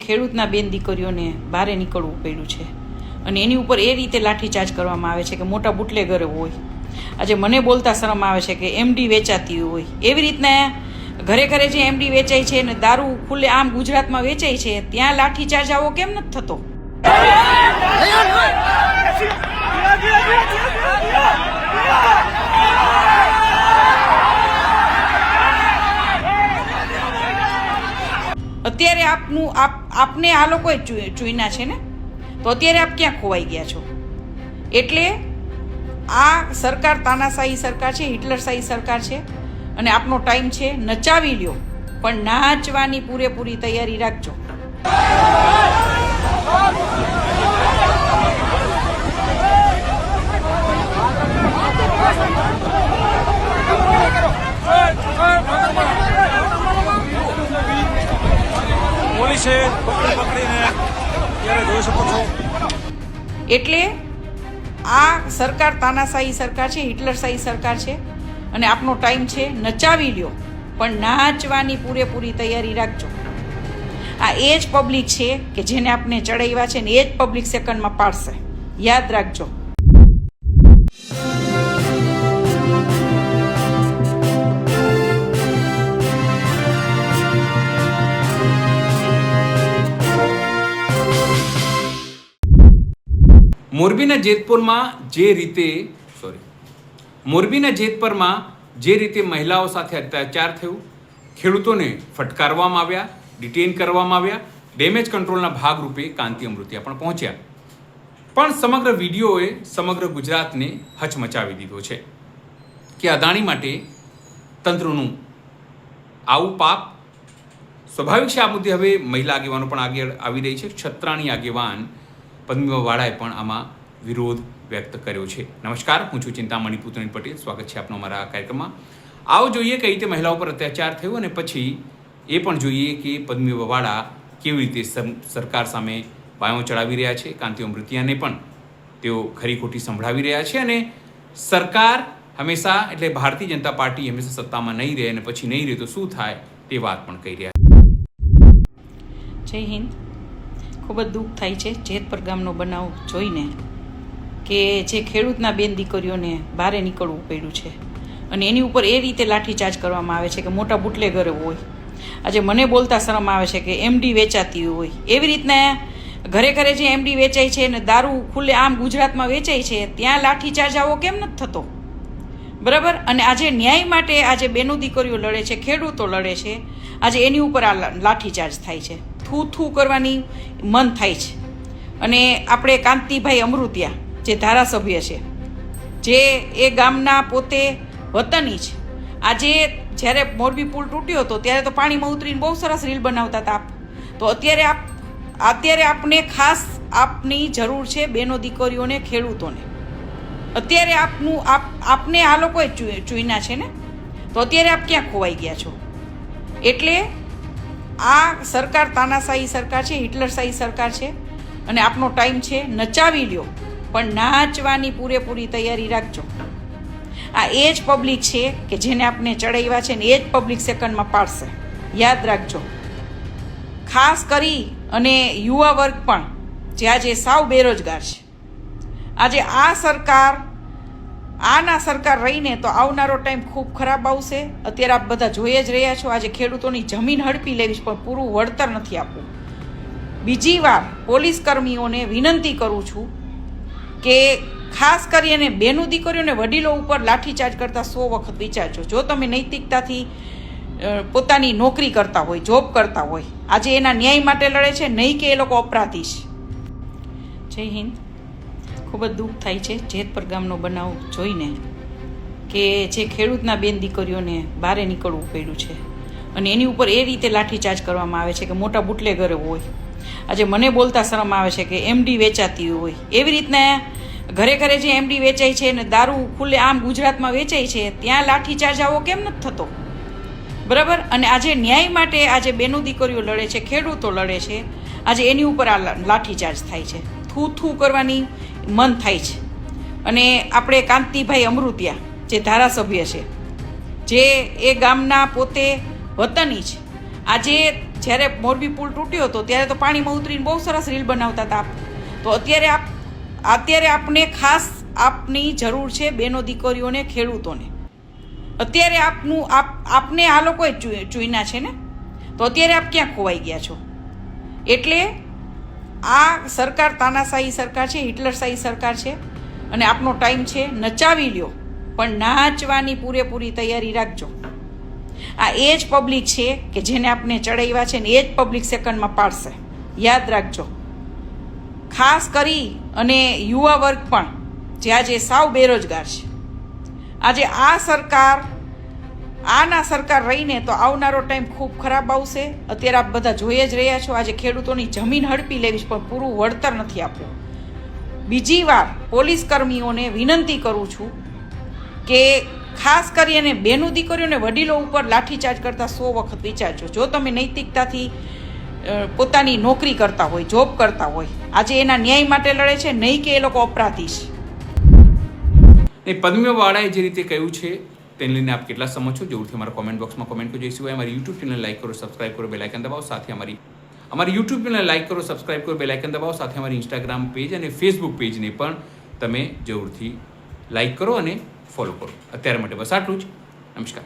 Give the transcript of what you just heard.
ખેડૂતના બેન દીકરીઓને બહાર નીકળવું પડ્યું છે અને એની ઉપર એ રીતે લાઠીચાર્જ કરવામાં આવે છે કે મોટા બુટલેગર હોય. આજે મને બોલતા શરમ આવે છે કે એમડી વેચાતી હોય. એવી રીતના ઘરે ઘરે જે એમડી વેચાય છે અને દારૂ ખુલ્લે આમ ગુજરાતમાં વેચાય છે, ત્યાં લાઠીચાર્જ આવો કેમ નથી થતો? અત્યારે આપને આ લોકોએ ચૂઈના છે ને, તો અત્યારે આપ ક્યાં ખોવાઈ ગયા છો? એટલે આ સરકાર તાનાશાહી સરકાર છે, હિટલરશાહી સરકાર છે અને આપનો ટાઈમ છે. નચાવી લ્યો, પણ નાચવાની પૂરેપૂરી તૈયારી રાખજો. પોલીસે પકડીને ત્યારે જોઈ શકો છો. એટલે આ સરકાર તાનાશાહી સરકાર છે, હિટલરશાહી સરકાર છે અને આપનો ટાઈમ છે. નચાવી લ્યો, પણ નાચવાની પૂરેપૂરી તૈયારી રાખજો. આ એ જ પબ્લિક છે કે જેને આપણે ચડાવ્યા છે ને એ જ પબ્લિક સેકન્ડમાં પાડશે. યાદ રાખજો. મોરબીના જેતપુરમાં જે રીતે મહિલાઓ સાથે અત્યાચાર થયું, ખેડૂતોને ફટકારવામાં આવ્યા, ડિટેન કરવામાં આવ્યા, ડેમેજ કંટ્રોલના ભાગરૂપે કાંતિ અમૃતિયા પણ પહોંચ્યા. પણ સમગ્ર વિડીયોએ સમગ્ર ગુજરાતને હચમચાવી દીધો છે કે અદાણી માટે તંત્રનું આવું પાપ. સ્વાભાવિક છે આ મુદ્દે હવે મહિલા આગેવાનો પણ આગળ આવી રહી છે. ક્ષત્રાણી આગેવાન પદ્મિની વાળાએ પણ આમાં વિરોધ વ્યક્ત કર્યો છે. નમસ્કાર, હું છું ચિંતામણી પુત્રની પટેલ. સ્વાગત છે આપનો અમારા કાર્યક્રમમાં. આવો જોઈએ કઈ રીતે મહિલાઓ પર અત્યાચાર થયો અને પછી એ પણ જોઈએ કે પદ્મિની વાળા કેવી રીતે સરકાર સામે બાયો ચડાવી રહ્યા છે. કાંતિ અમૃતિયાને પણ તેઓ ખરી ખોટી સંભળાવી રહ્યા છે અને સરકાર હંમેશા એટલે ભારતીય જનતા પાર્ટી હંમેશા સત્તામાં નહીં રહે અને પછી નહીં રહે તો શું થાય તે વાત પણ કહી રહ્યા છે. જય હિન્દ. ખૂબ જ દુઃખ થાય છે જેતપુર ગામનો બનાવ જોઈને કે જે ખેડૂતના બેન દીકરીઓને બહાર નીકળવું પડ્યું છે અને એની ઉપર એ રીતે લાઠીચાર્જ કરવામાં આવે છે કે મોટા બુટલેગર હોય. આજે મને બોલતા શરમ આવે છે કે એમડી વેચાતી હોય. એવી રીતના ઘરે ઘરે જે એમડી વેચાય છે અને દારૂ ખુલ્લે આમ ગુજરાતમાં વેચાય છે, ત્યાં લાઠીચાર્જ આવો કેમ નથી થતો? બરાબર. અને આજે ન્યાય માટે આજે બેનો દીકરીઓ લડે છે, ખેડૂતો લડે છે, આજે એની ઉપર આ લાઠીચાર્જ થાય છે. થૂ કરવાની મન થાય છે. અને આપણે કાંતિભાઈ અમૃતિયા જે ધારાસભ્ય છે, જે એ ગામના પોતે વતની છે, આજે જ્યારે મોરબી પુલ તૂટ્યો હતો ત્યારે તો પાણીમાં ઉતરીને બહુ સરસ રીલ બનાવતા હતા. તો અત્યારે આપને ખાસ આપની જરૂર છે, બેનો દીકરીઓને, ખેડૂતોને. અત્યારે આપને આ લોકોએ ચૂઈના છે ને, તો અત્યારે આપ ક્યાં ખોવાઈ ગયા છો? એટલે આ સરકાર તાનાશાહી સરકાર છે, હિટલરશાહી સરકાર છે અને આપનો ટાઈમ છે. નચાવી લ્યો, પણ નાચવાની પૂરેપૂરી તૈયારી રાખજો. આ એ જ પબ્લિક છે કે જેને આપણે ચડાવ્યા છે ને એ જ પબ્લિક સેકન્ડમાં પાડશે. યાદ રાખજો. ખાસ કરી અને યુવા વર્ગ પણ જે આજે સાવ બેરોજગાર છે. આજે આના સરકાર રહીને તો આવનારો ટાઈમ ખૂબ ખરાબ આવશે. અત્યારે આપ બધા જોઈ જ રહ્યા છો. આજે ખેડૂતોની જમીન હડપી લેવી પણ પૂરું વળતર નથી આપવું. બીજી વાર પોલીસ કર્મીઓને વિનંતી કરું છું કે ખાસ કરીને બેનો દીકરીઓને વડીલો ઉપર લાઠીચાર્જ કરતાં 100 વખત વિચારજો. જો તમે નૈતિકતાથી પોતાની નોકરી કરતા હોય, જોબ કરતા હોય, આજે એના ન્યાય માટે લડે છે, નહીં કે એ લોકો અપરાધી છે. જય હિન્દ. ખૂબ જ દુઃખ થાય છે જેતપુર ગામનો બનાવ જોઈને કે જે ખેડૂતના બેન દીકરીઓને બહાર નીકળવું પડ્યું છે અને એની ઉપર એ રીતે લાઠીચાર્જ કરવામાં આવે છે કે મોટા બુટલેગર હોય. આજે મને બોલતા શરમ આવે છે કે એમડી વેચાતી હોય. એવી રીતના ઘરે ઘરે જે એમડી વેચાય છે અને દારૂ ખુલ્લે આમ ગુજરાતમાં વેચાય છે, ત્યાં લાઠીચાર્જ આવો કેમ નથી થતો? બરાબર. અને આજે ન્યાય માટે આજે બેનો દીકરીઓ લડે છે, ખેડૂતો લડે છે, આજે એની ઉપર આ લાઠીચાર્જ થાય છે. થૂ કરવાની મન થાય છે. અને આપણે કાંતિભાઈ અમૃતિયા જે ધારાસભ્ય છે, જે એ ગામના પોતે વતની છે, આજે જ્યારે મોરબી પુલ તૂટ્યો હતો ત્યારે તો પાણીમાં ઉતરીને બહુ સરસ રીલ બનાવતા હતા આપ. તો અત્યારે આપને ખાસ આપની જરૂર છે, બેનો દીકરીઓને, ખેડૂતોને. અત્યારે આપને આ લોકોએ ચૂન્યા છે ને, તો અત્યારે આપ ક્યાં ખોવાઈ ગયા છો? એટલે આ સરકાર તાનાશાહી સરકાર છે, હિટલરશાહી સરકાર છે, અને આપનો ટાઈમ છે, નચાવી લ્યો, પણ નાચવાની પૂરેપૂરી તૈયારી રાખજો. આ એ જ પબ્લિક છે કે જેને આપણે ચડાવ્યા છે ને એ જ પબ્લિક સેકન્ડમાં પાડશે, યાદ રાખજો. ખાસ કરી અને યુવા વર્ગ પણ જે આજે સાવ બેરોજગાર છે. આજે આ સરકાર રહીને તો આવનારો ટાઈમ ખૂબ ખરાબ આવશે. અત્યારે આપ બધા જોઈ જ રહ્યા છો. આજે ખેડૂતોની જમીન હડપી લેવી પણ પૂરું વળતર નથી આપ્યું. બીજી વાર પોલીસ કર્મીઓને વિનંતી કરું છું કે ખાસ કરીને બેનું દીકરીઓને વડીલો ઉપર લાઠીચાર્જ કરતા 100 વખત વિચારજો. જો તમે નૈતિકતાથી પોતાની નોકરી કરતા હોય, જોબ કરતા હોય, આજે એના ન્યાય માટે લડે છે, નહીં કે એ લોકો અપરાધી છે. પદ્મવાળાએ જે રીતે કહ્યું છે તેને લઈને આપ કેટલા સમજો છો? જરૂરથી અમારા કોમેન્ટ બોક્સમાં કોમેન્ટ કરજો. એ સિવાય અમારી યુટ્યુબ ચેનલ લાઈક કરો, સબસ્ક્રાઇબ કરો, બેલ આઇકન દબાવો. સાથે અમારી યુટ્યુબ ચેનલ લાઈક કરો, સબસ્ક્રાઇબ કરો, બેલ આઇકન દબાવો. સાથે અમારી ઇન્સ્ટાગ્રામ પેજ અને ફેસબુક પેજને પણ તમે જરૂરથી લાઈક કરો અને ફોલો કરો. અત્યારે માટે બસ આટલું જ. નમસ્કાર.